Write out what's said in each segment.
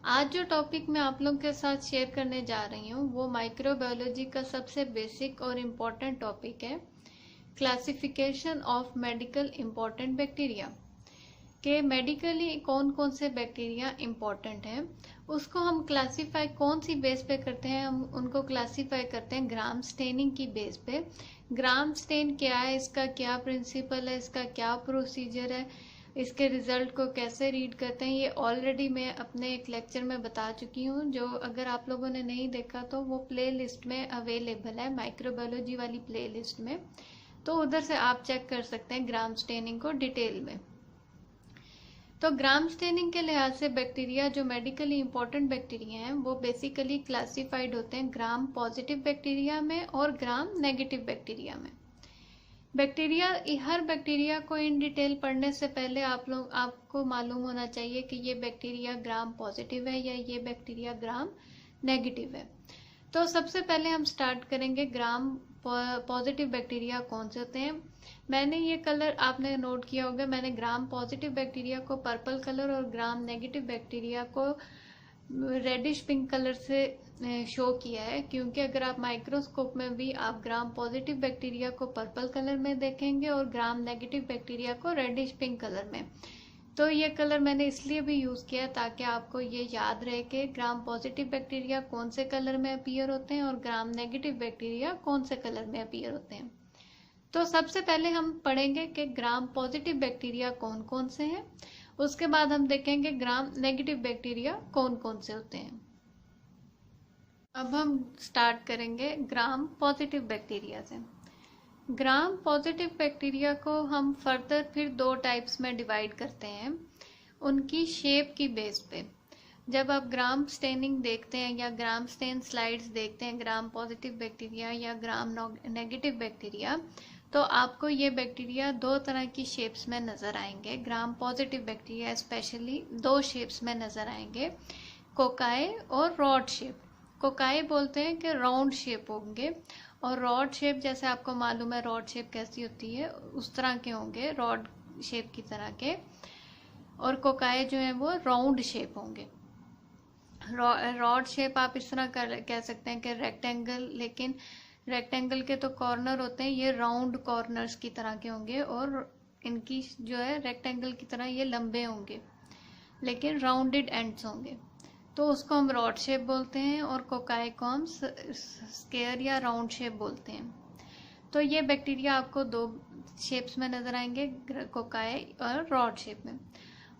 आज जो टॉपिक मैं आप लोगों के साथ शेयर करने जा रही हूँ वो माइक्रोबायोलॉजी का सबसे बेसिक और इम्पॉर्टेंट टॉपिक है, classification of medical important bacteria. के मेडिकली कौन कौन से बैक्टीरिया इम्पॉर्टेंट हैं, उसको हम क्लासीफाई कौन सी बेस पे करते हैं। हम उनको क्लासीफाई करते हैं ग्राम स्टेनिंग की बेस पे। ग्राम स्टेन क्या है, इसका क्या प्रिंसिपल है, इसका क्या प्रोसीजर है, इसके रिजल्ट को कैसे रीड करते हैं, ये ऑलरेडी मैं अपने एक लेक्चर में बता चुकी हूँ। जो अगर आप लोगों ने नहीं देखा तो वो प्ले लिस्ट में अवेलेबल है, माइक्रोबायोलॉजी वाली प्ले लिस्ट में, तो उधर से आप चेक कर सकते हैं ग्राम स्टेनिंग को डिटेल में। तो ग्राम स्टेनिंग के लिहाज से बैक्टीरिया जो मेडिकली इंपॉर्टेंट बैक्टीरिया हैं वो बेसिकली क्लासिफाइड होते हैं ग्राम पॉजिटिव बैक्टीरिया में और ग्राम नेगेटिव बैक्टीरिया में। हर बैक्टीरिया को इन डिटेल पढ़ने से पहले आपको मालूम होना चाहिए कि ये बैक्टीरिया ग्राम पॉजिटिव है या ये बैक्टीरिया ग्राम नेगेटिव है। तो सबसे पहले हम स्टार्ट करेंगे ग्राम पॉजिटिव बैक्टीरिया कौन से होते हैं। मैंने ये कलर आपने नोट किया होगा, मैंने ग्राम पॉजिटिव बैक्टीरिया को पर्पल कलर और ग्राम नेगेटिव बैक्टीरिया को रेडिश पिंक कलर से शो किया है, क्योंकि अगर आप माइक्रोस्कोप में भी आप ग्राम पॉजिटिव बैक्टीरिया को पर्पल कलर में देखेंगे और ग्राम नेगेटिव बैक्टीरिया को रेडिश पिंक कलर में। तो ये कलर मैंने इसलिए भी यूज़ किया ताकि आपको ये याद रहे कि ग्राम पॉजिटिव बैक्टीरिया कौन से कलर में अपीयर होते हैं और ग्राम नेगेटिव बैक्टीरिया कौन से कलर में अपीयर होते हैं। तो सबसे पहले हम पढ़ेंगे कि ग्राम पॉजिटिव बैक्टीरिया कौन कौन से हैं, उसके बाद हम देखेंगे ग्राम नेगेटिव बैक्टीरिया कौन कौन से होते हैं। अब हम स्टार्ट करेंगे ग्राम पॉजिटिव बैक्टीरिया से। ग्राम पॉजिटिव बैक्टीरिया को हम फर्दर फिर दो टाइप्स में डिवाइड करते हैं उनकी शेप की बेस पे। जब आप ग्राम स्टेनिंग देखते हैं या ग्राम स्टेन स्लाइड्स देखते हैं ग्राम पॉजिटिव बैक्टीरिया या ग्राम नेगेटिव बैक्टीरिया, तो आपको ये बैक्टीरिया दो तरह की शेप्स में नज़र आएंगे। ग्राम पॉजिटिव बैक्टीरिया स्पेशली दो शेप्स में नज़र आएंगे, कोकाए और रॉड शेप। कोकाए बोलते हैं कि राउंड शेप होंगे, और रॉड शेप जैसे आपको मालूम है रॉड शेप कैसी होती है, उस तरह के होंगे, रॉड शेप की तरह के। और कोकाए जो है वो राउंड शेप होंगे। रॉड शेप आप इस तरह कह सकते हैं कि रेक्टेंगल, लेकिन रेक्टेंगल के तो कॉर्नर होते हैं, ये राउंड कॉर्नर्स की तरह के होंगे, और इनकी जो है रेक्टेंगल की तरह ये लंबे होंगे लेकिन राउंडेड एंड्स होंगे, तो उसको हम रॉड शेप बोलते हैं। और कोकाए को हम स्क्वायर या राउंड शेप बोलते हैं। तो ये बैक्टीरिया आपको दो शेप्स में नजर आएंगे, कोकाए और रॉड शेप में।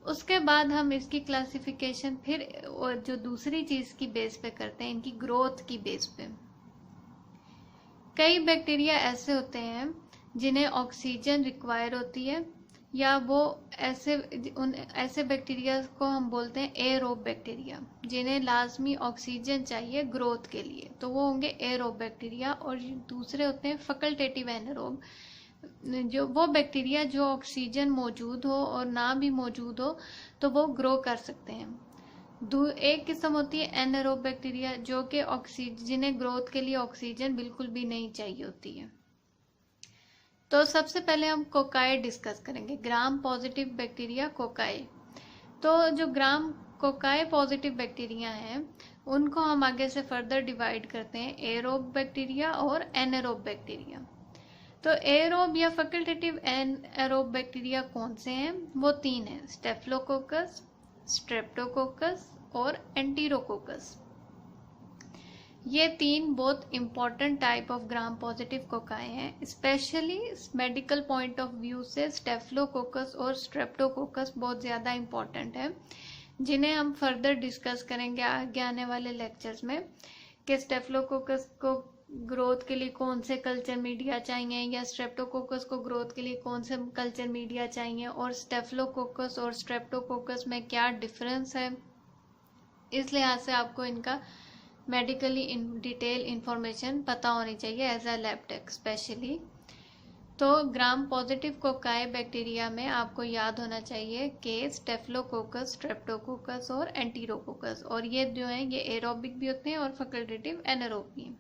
उसके बाद हम इसकी क्लासिफिकेशन फिर जो दूसरी चीज की बेस पे करते हैं, इनकी ग्रोथ की बेस पे। कई बैक्टीरिया ऐसे होते हैं जिन्हें ऑक्सीजन रिक्वायर होती है, या वो ऐसे बैक्टीरिया को हम बोलते हैं एरोब बैक्टीरिया, जिन्हें लाजमी ऑक्सीजन चाहिए ग्रोथ के लिए, तो वो होंगे एरोब बैक्टीरिया। और दूसरे होते हैं फैकल्टेटिव एनारोब, जो वो बैक्टीरिया जो ऑक्सीजन मौजूद हो और ना भी मौजूद हो तो वो ग्रो कर सकते हैं। एक किस्म होती है एनारोब बैक्टीरिया, जो कि जिन्हें ग्रोथ के लिए ऑक्सीजन बिल्कुल भी नहीं चाहिए होती है। तो सबसे पहले हम कोकाए डिस्कस करेंगे, ग्राम पॉजिटिव बैक्टीरिया कोकाए। तो जो ग्राम कोकाए पॉजिटिव बैक्टीरिया हैं उनको हम आगे से फर्दर डिवाइड करते हैं एरोब बैक्टीरिया और एनारोब बैक्टीरिया। तो एरोब या फैकल्टेटिव एरोब बैक्टीरिया कौन से हैं, वो तीन हैं, स्टेफिलोकोकस, स्ट्रेप्टोकोकस और एंटीरोकोकस। ये तीन बहुत important type of gram positive cocci हैं। Specially medical point of view से स्टेफिलोकोकस और स्ट्रेप्टोकोकस बहुत ज़्यादा इंपॉर्टेंट है, जिन्हें हम फर्दर डिस्कस करेंगे आगे आने वाले लेक्चर्स में कि स्टेफिलोकोकस को ग्रोथ के लिए कौन से कल्चर मीडिया चाहिए या स्ट्रेप्टोकोकस को ग्रोथ के लिए कौन से कल्चर मीडिया चाहिए, और स्टेफिलोकोकस और स्ट्रेप्टोकोकस में क्या डिफरेंस है। इस लिहाज से आपको इनका मेडिकली डिटेल इंफॉर्मेशन पता होनी चाहिए as a lab tech specially. तो ग्राम पॉजिटिव कोकाए बैक्टीरिया में आपको याद होना चाहिए कि स्टेफिलोकोकस, स्ट्रेप्टोकोकस और एंटीरोकोकस, और ये जो हैं ये एरोबिक भी होते हैं और फैकल्टेटिव एनारोब भी हैं।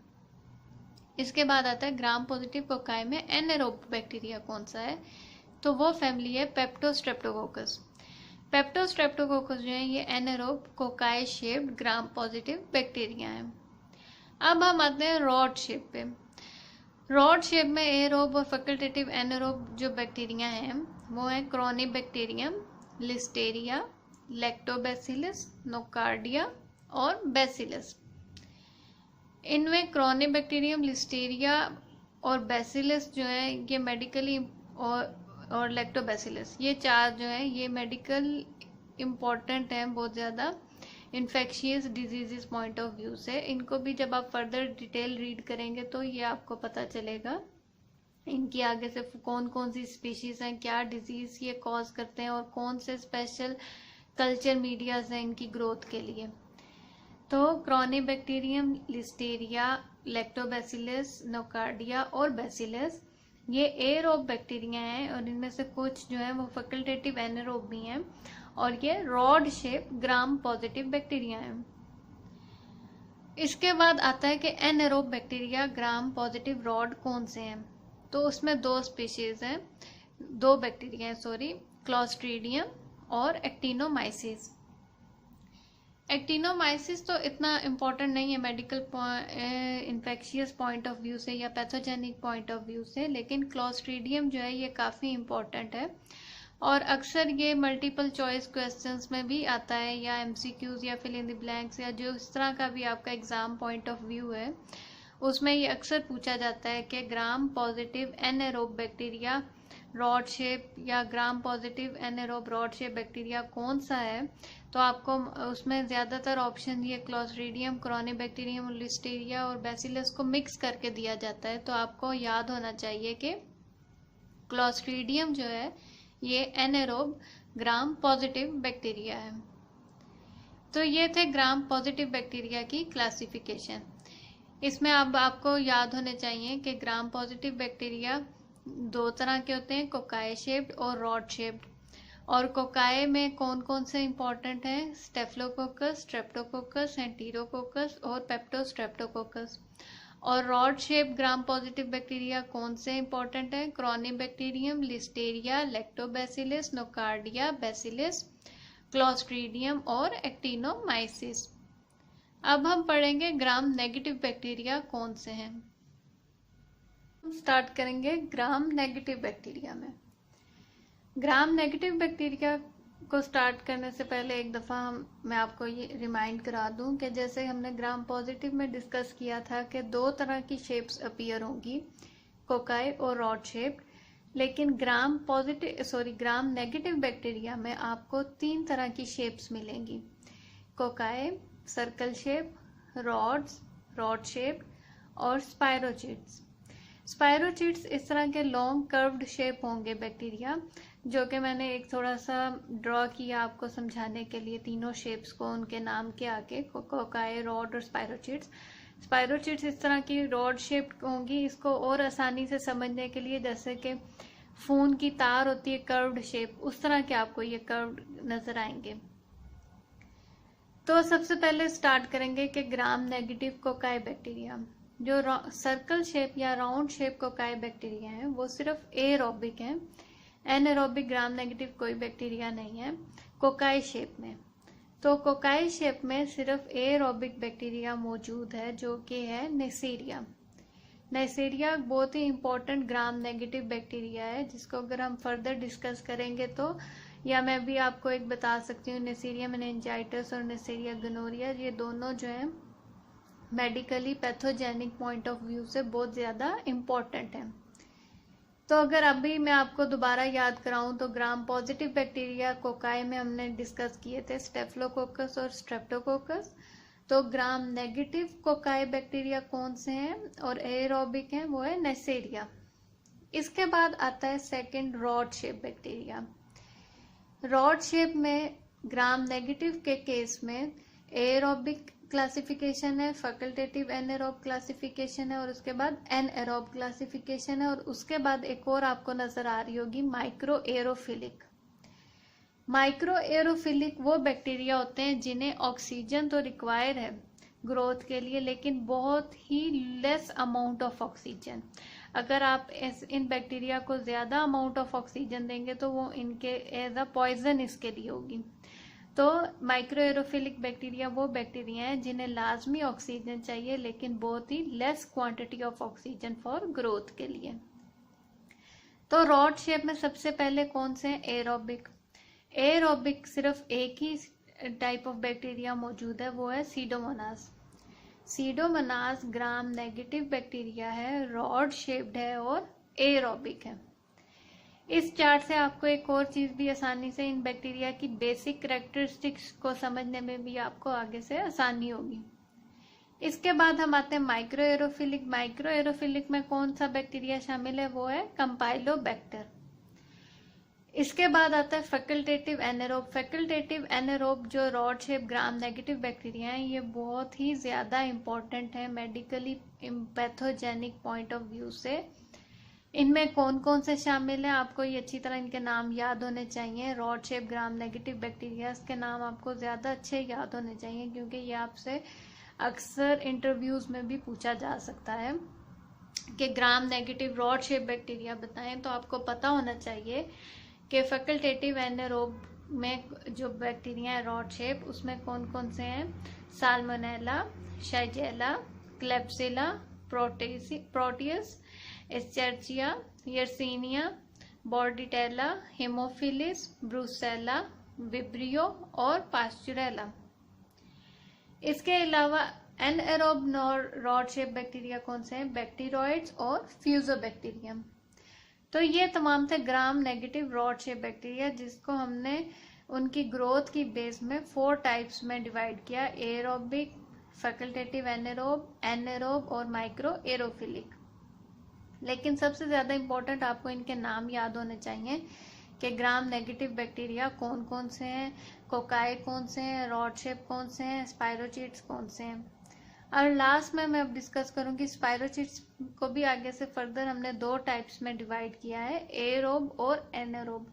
इसके बाद आता है ग्राम पॉजिटिव कोकाए में एनारोब बैक्टीरिया कौन सा है, तो वो फैमिली है पेप्टोस्ट्रेप्टोकोकस। पेप्टो स्ट्रेप्टोकोकस जो है ये एनारोब कोकाई शेप्ड ग्राम पॉजिटिव बैक्टीरिया है। अब हम आते हैं रॉड शेप पे। रॉड शेप में एरोब और फैकल्टेटिव एनारोब जो बैक्टीरिया हैं वो है क्रॉनिबैक्टीरियम, लिस्टेरिया, लैक्टोबैसिलस, नोकार्डिया और बैसिलस। इनमें क्रॉनिबैक्टीरियम, लिस्टेरिया और बैसिलस जो है ये मेडिकली और लैक्टोबैसिलस, ये चार जो है ये मेडिकल इम्पॉर्टेंट हैं बहुत ज़्यादा infectious disease point of view से। इनको भी जब आप फर्दर डिटेल रीड करेंगे तो ये आपको पता चलेगा इनकी आगे से कौन कौन सी स्पीशीज़ हैं, क्या डिजीज़ ये कॉज करते हैं और कौन से स्पेशल कल्चर मीडियाज हैं इनकी ग्रोथ के लिए। तो क्रॉनिबैक्टीरियम, लिस्टेरिया, लैक्टोबैसिलस, नोकार्डिया और बैसिलस ये एरोब बैक्टीरिया हैं और इनमें से कुछ जो है वो फैकल्टेटिव एनारोब भी हैं और ये rod shape gram positive bacteria हैं। इसके बाद आता है कि anaerobe bacteria gram positive rod कौन से हैं। तो उसमें दो स्पीशीज हैं, दो बैक्टीरिया हैं सॉरी, क्लॉस्ट्रीडियम और एक्टिनोमाइसिस। एक्टिनोमाइसिस तो इतना इम्पोर्टेंट नहीं है medical infectious point of view से या पैथोजेनिक पॉइंट ऑफ व्यू से, लेकिन क्लॉस्ट्रीडियम जो है ये काफ़ी इम्पोर्टेंट है और अक्सर ये मल्टीपल चॉइस क्वेश्चंस में भी आता है या एमसीक्यूज या फिल इन द ब्लैंक्स या जो इस तरह का भी आपका एग्जाम पॉइंट ऑफ व्यू है उसमें ये अक्सर पूछा जाता है कि gram positive anaerobe bacteria rod shape या gram positive anaerobe rod shape bacteria कौन सा है। तो आपको उसमें ज़्यादातर ऑप्शन ये क्लॉस्ट्रीडियम, क्रॉनिबैक्टीरियम, लिस्टेरिया और बैसिलस को मिक्स करके दिया जाता है। तो आपको याद होना चाहिए कि क्लॉस्ट्रीडियम जो है ये एनारोब ग्राम पॉजिटिव बैक्टीरिया है। तो ये थे ग्राम पॉजिटिव बैक्टीरिया की क्लासिफिकेशन। इसमें अब आपको याद होने चाहिए कि ग्राम पॉजिटिव बैक्टीरिया दो तरह के होते हैं, कोकाई शेप्ड और रॉड शेप्ड। और कोकाई में कौन कौन से इंपॉर्टेंट हैं, स्टेफिलोकोकस, स्ट्रेप्टोकोकस, एंटीरोकोकस और पेप्टोस्ट्रेप्टोकोकस। और rod shape gram positive bacteria कौन से इंपॉर्टेंट हैं, corynebacterium, listeria, lactobacillus, nocardia, bacillus, clostridium और एक्टिनोमाइसिस। अब हम पढ़ेंगे ग्राम नेगेटिव बैक्टीरिया कौन से हैं। हम स्टार्ट करेंगे ग्राम नेगेटिव बैक्टीरिया में। ग्राम नेगेटिव बैक्टीरिया को स्टार्ट करने से पहले एक दफ़ा मैं आपको ये रिमाइंड करा दूं कि जैसे हमने ग्राम पॉजिटिव में डिस्कस किया था कि दो तरह की शेप्स अपीयर होंगी, कोकाई और रॉड शेप, लेकिन ग्राम नेगेटिव बैक्टीरिया में आपको तीन तरह की शेप्स मिलेंगी, cocci, circle shape, rod shape और स्पायरोचिट्स। स्पायरोचिट्स इस तरह के लॉन्ग कर्व्ड शेप होंगे बैक्टीरिया, जो कि मैंने एक थोड़ा सा ड्रॉ किया आपको समझाने के लिए तीनों शेप्स को उनके नाम के आगे, कोकाई, रॉड और स्पायरोचिट्स। स्पायरोचिट्स इस तरह की रॉड शेप होंगी। इसको और आसानी से समझने के लिए जैसे कि फोन की तार होती है कर्व्ड शेप, उस तरह के आपको ये कर्व्ड नजर आएंगे। तो सबसे पहले स्टार्ट करेंगे कि ग्राम नेगेटिव कोकाई बैक्टीरिया। जो सर्कल शेप या राउंड शेप कोकाई बैक्टीरिया है वो सिर्फ एरोबिक है, एनारोबिक ग्राम नेगेटिव कोई बैक्टीरिया नहीं है कोकाई शेप में। तो कोकाई शेप में सिर्फ एरोबिक बैक्टीरिया मौजूद है जो कि है नेसेरिया। नेसेरिया बहुत ही इंपॉर्टेंट ग्राम नेगेटिव बैक्टीरिया है जिसको अगर हम फर्दर डिस्कस करेंगे तो, या मैं भी आपको एक बता सकती हूँ, नेसेरिया मेनिंजाइटिस और नेसेरिया गोनोरिया, ये दोनों जो है medically pathogenic point of view से बहुत ज़्यादा इम्पॉर्टेंट है। तो अगर अभी मैं आपको दोबारा याद कराऊं तो ग्राम पॉजिटिव बैक्टीरिया कोकाई में हमने डिस्कस किए थे स्टेफिलोकोकस और स्ट्रेप्टोकोकस। तो ग्राम नेगेटिव कोकाई बैक्टीरिया कौन से हैं और एरोबिक हैं, वो है नेसेरिया। इसके बाद आता है second rod shape bacteria. Rod shape में ग्राम नेगेटिव के केस में एरोबिक क्लासिफिकेशन है, फैकल्टेटिव एनारोब क्लासिफिकेशन है और उसके बाद एनएरोब क्लासिफिकेशन है और उसके बाद एक और आपको नजर आ रही होगी माइक्रो एरोफिलिक। माइक्रो एरोफिलिक वो बैक्टीरिया होते हैं जिन्हें ऑक्सीजन तो रिक्वायर है ग्रोथ के लिए, लेकिन बहुत ही लेस अमाउंट ऑफ ऑक्सीजन। अगर आप इन बैक्टीरिया को ज़्यादा अमाउंट ऑफ ऑक्सीजन देंगे तो वो इनके एज अ पॉइजन इसके लिए होगी। तो माइक्रो एरोफिलिक बैक्टीरिया वो बैक्टीरिया हैं जिन्हें लाजमी ऑक्सीजन चाहिए, लेकिन बहुत ही less quantity of oxygen for growth के लिए। तो रॉड शेप में सबसे पहले कौन से हैं? एरोबिक। एरोबिक सिर्फ एक ही टाइप ऑफ बैक्टीरिया मौजूद है, वो है Pseudomonas. Pseudomonas gram negative bacteria है, रॉड शेप्ड है और एरोबिक है। इस चार्ट से आपको एक और चीज भी आसानी से इन बैक्टीरिया की बेसिक कैरेक्टरिस्टिक्स को समझने में भी आपको आगे से आसानी होगी। इसके बाद हम आते हैं माइक्रो एरोफिलिक। माइक्रो एरोफिलिक में कौन सा बैक्टीरिया शामिल है? वो है कंपाइलोबैक्टर। इसके बाद आता है फैकल्टेटिव एनारोब। फैकल्टेटिव एनारोब जो rod shape gram negative bacteria हैं, ये बहुत ही ज़्यादा इम्पोर्टेंट है medically pathogenic point of view से। इनमें कौन कौन से शामिल हैं, आपको ये अच्छी तरह इनके नाम याद होने चाहिए। Rod shape gram negative bacteria के नाम आपको ज़्यादा अच्छे याद होने चाहिए, क्योंकि ये आपसे अक्सर इंटरव्यूज़ में भी पूछा जा सकता है कि gram negative rod shape bacteria बताएं। तो आपको पता होना चाहिए कि फैकल्टेटिव एनारोब में जो बैक्टीरिया है रॉड शेप, उसमें कौन कौन से हैं? Salmonella, shigella, klebsiella, proteus, escherichia, yersinia, bordetella, haemophilus, brucella, vibrio और पास्चुरेला। इसके अलावा एनएरोब रॉड शेप बैक्टीरिया कौन से हैं? बैक्टीरोइड्स और फ्यूजोबैक्टीरियम। तो ये तमाम थे gram negative rod shape bacteria, जिसको हमने उनकी ग्रोथ की बेस में 4 टाइप्स में डिवाइड किया: एरोबिक, फैकल्टेटिव एनारोब, एनारोब और माइक्रो एरोफिलिक। लेकिन सबसे ज़्यादा इम्पोर्टेंट आपको इनके नाम याद होने चाहिए कि ग्राम नेगेटिव बैक्टीरिया कौन कौन से हैं, कोकाई कौन से हैं, रॉड शेप कौन से हैं, स्पाइरोचिट्स कौन से हैं। और लास्ट में मैं अब डिस्कस करूंगी स्पाइरोचिट्स को भी आगे से फर्दर हमने 2 टाइप्स में डिवाइड किया है, एरोब और एनारोब।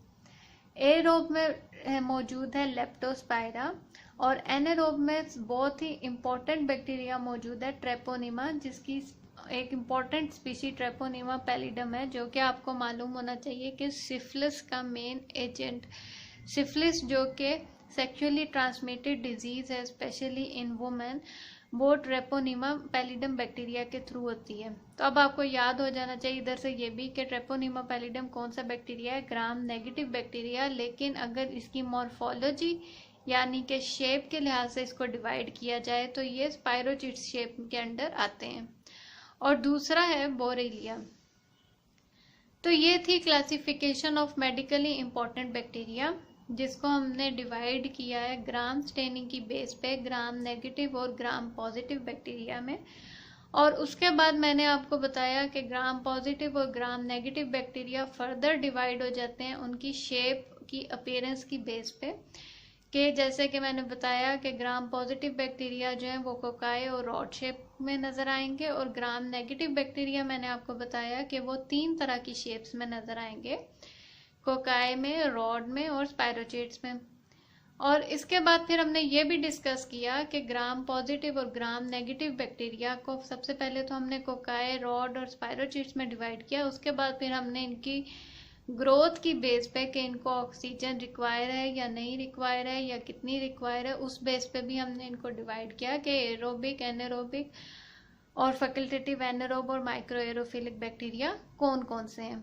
एरोब में मौजूद है लेप्टोस्पाइरा और एनारोब में बहुत ही इम्पोर्टेंट बैक्टीरिया मौजूद है ट्रेपोनिमा, जिसकी एक इम्पॉर्टेंट स्पीशी ट्रेपोनिमा पैलिडम है, जो कि आपको मालूम होना चाहिए कि सिफिलिस का मेन एजेंट, सिफिलिस जो कि सेक्सुअली ट्रांसमिटेड डिजीज है स्पेशली इन वुमेन, वो ट्रेपोनिमा पैलिडम बैक्टीरिया के थ्रू होती है। तो अब आपको याद हो जाना चाहिए इधर से ये भी कि ट्रेपोनिमा पैलिडम कौन सा बैक्टीरिया है? Gram negative bacteria. लेकिन अगर इसकी मॉर्फोलॉजी यानी कि शेप के लिहाज से इसको डिवाइड किया जाए तो ये स्पाइरोचिट्स शेप के अंडर आते हैं। और दूसरा है बोरेलिया। तो ये थी classification of medically important bacteria, जिसको हमने डिवाइड किया है ग्राम स्टेनिंग की बेस पे ग्राम नेगेटिव और ग्राम पॉजिटिव बैक्टीरिया में। और उसके बाद मैंने आपको बताया कि ग्राम पॉजिटिव और gram negative bacteria further divide हो जाते हैं उनकी शेप की अपीयरेंस की बेस पे, कि जैसे कि मैंने बताया कि ग्राम पॉजिटिव बैक्टीरिया जो है वो कोकाई और रॉड शेप में नज़र आएंगे, और ग्राम नेगेटिव बैक्टीरिया मैंने आपको बताया कि वो 3 तरह की शेप्स में नज़र आएंगे, कोकाई में, रॉड में और स्पाइरोचिट्स में। और इसके बाद फिर हमने ये भी डिस्कस किया कि ग्राम पॉजिटिव और ग्राम नेगेटिव बैक्टीरिया को सबसे पहले तो हमने कोकाई, रॉड और स्पाइरोचिट्स में डिवाइड किया। उसके बाद फिर हमने इनकी ग्रोथ की बेस पे कि इनको ऑक्सीजन रिक्वायर है या नहीं रिक्वायर है या कितनी रिक्वायर है, उस बेस पे भी हमने इनको डिवाइड किया कि एरोबिक, एनारोबिक और फैकल्टेटिव एनारोब और माइक्रो एरोफिलिक बैक्टीरिया कौन कौन से हैं।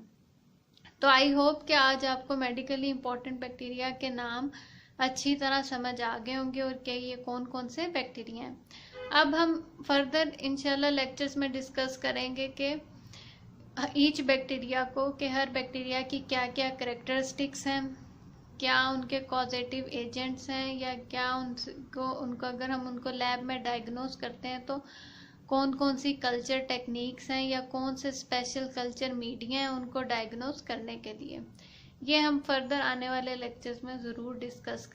तो आई होप कि आज आपको मेडिकली इंपॉर्टेंट बैक्टीरिया के नाम अच्छी तरह समझ आ गए होंगे और क्या ये कौन कौन से बैक्टीरिया हैं। अब हम फर्दर इंशाल्लाह लेक्चर्स में डिस्कस करेंगे कि ईच बैक्टीरिया को, कि हर बैक्टीरिया की क्या क्या करेक्टरिस्टिक्स हैं, क्या उनके कॉजेटिव एजेंट्स हैं, या क्या उनको अगर हम उनको लैब में डायग्नोज करते हैं तो कौन कौन सी कल्चर टेक्निक्स हैं या कौन से स्पेशल कल्चर मीडिया हैं उनको डायग्नोज करने के लिए। ये हम फर्दर आने वाले लेक्चर्स में ज़रूर डिस्कस